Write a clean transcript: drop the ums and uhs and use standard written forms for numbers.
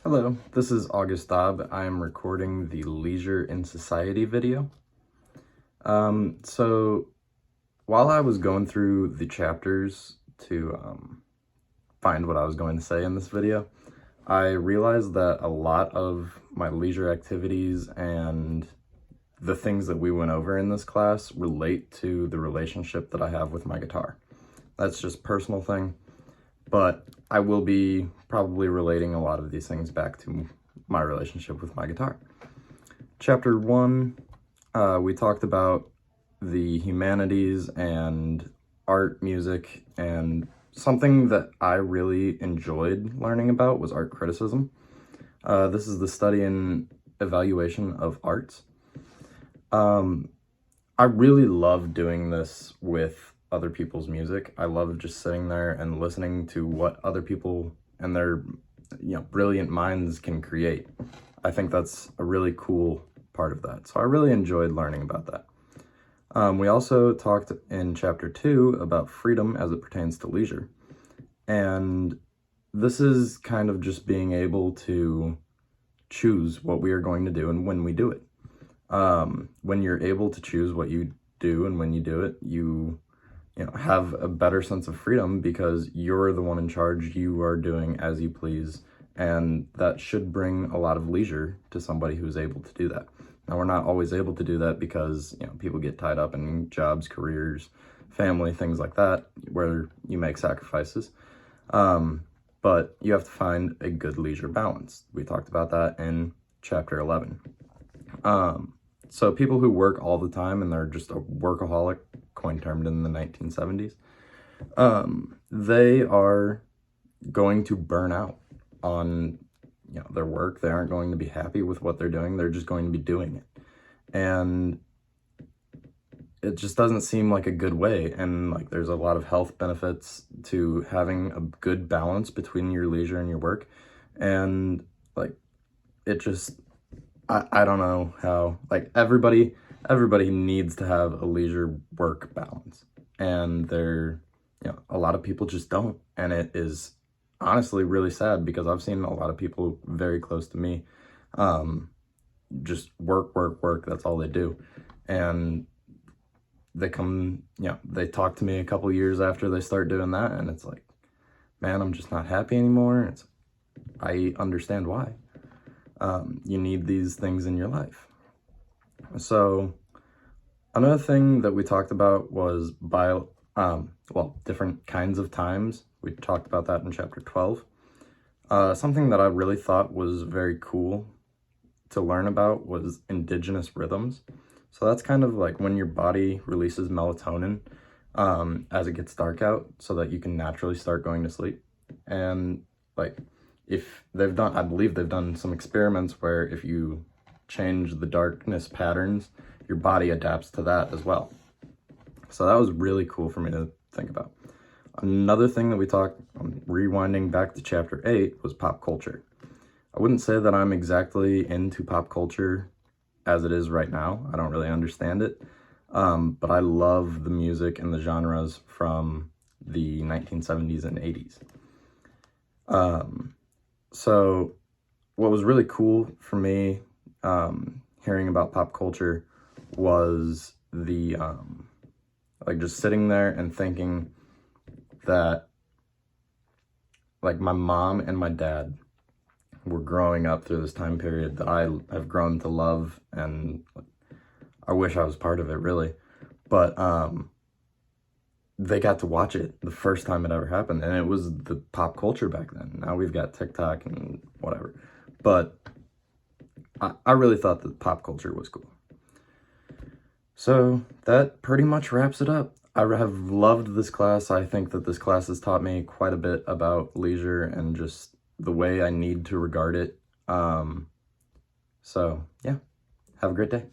Hello, this is August Dobb. I am recording the Leisure in Society video. So while I was going through the chapters to find what I was going to say in this video, I realized that a lot of my leisure activities and the things that we went over in this class relate to the relationship that I have with my guitar. That's just a personal thing, but I will be probably relating a lot of these things back to my relationship with my guitar. Chapter 1, we talked about the humanities and art, music, and something that I really enjoyed learning about was art criticism. This is the study and evaluation of arts. I really love doing this with other people's music. I love just sitting there and listening to what other people and their brilliant minds can create. I think that's a really cool part of that. So I really enjoyed learning about that. We also talked in chapter 2 about freedom as it pertains to leisure. And this is kind of just being able to choose what we are going to do and when we do it. When you're able to choose what you do and when you do it, you have a better sense of freedom because you're the one in charge. You are doing as you please, and that should bring a lot of leisure to somebody who's able to do that. Now, we're not always able to do that because people get tied up in jobs, careers, family, things like that, where you make sacrifices. But you have to find a good leisure balance. We talked about that in chapter 11. So people who work all the time and they're just a workaholic, coin termed in the 1970s, they are going to burn out on their work. They aren't going to be happy with what they're doing. They're just going to be doing it. And it just doesn't seem like a good way. And there's a lot of health benefits to having a good balance between your leisure and your work. And it just, I don't know how, everybody needs to have a leisure work balance, and a lot of people just don't. And it is honestly really sad because I've seen a lot of people very close to me, just work, that's all they do. And they come, they talk to me a couple years after they start doing that, and it's like, man, I'm just not happy anymore. I understand why. You need these things in your life. So another thing that we talked about was different kinds of times. We talked about that in chapter 12. Something that I really thought was very cool to learn about was indigenous rhythms. So that's kind of like when your body releases melatonin as it gets dark out so that you can naturally start going to sleep. And I believe they've done some experiments where if you change the darkness patterns, your body adapts to that as well. So that was really cool for me to think about. Another thing that we talked, rewinding back to chapter 8, was pop culture. I wouldn't say that I'm exactly into pop culture as it is right now. I don't really understand it. But I love the music and the genres from the 1970s and 80s. So what was really cool for me hearing about pop culture was the just sitting there and thinking that my mom and my dad were growing up through this time period that I have grown to love, and I wish I was part of it, really. But they got to watch it the first time it ever happened, and it was the pop culture back then. Now we've got TikTok and whatever. But I really thought that pop culture was cool. So that pretty much wraps it up. I have loved this class. I think that this class has taught me quite a bit about leisure and just the way I need to regard it. So yeah, have a great day.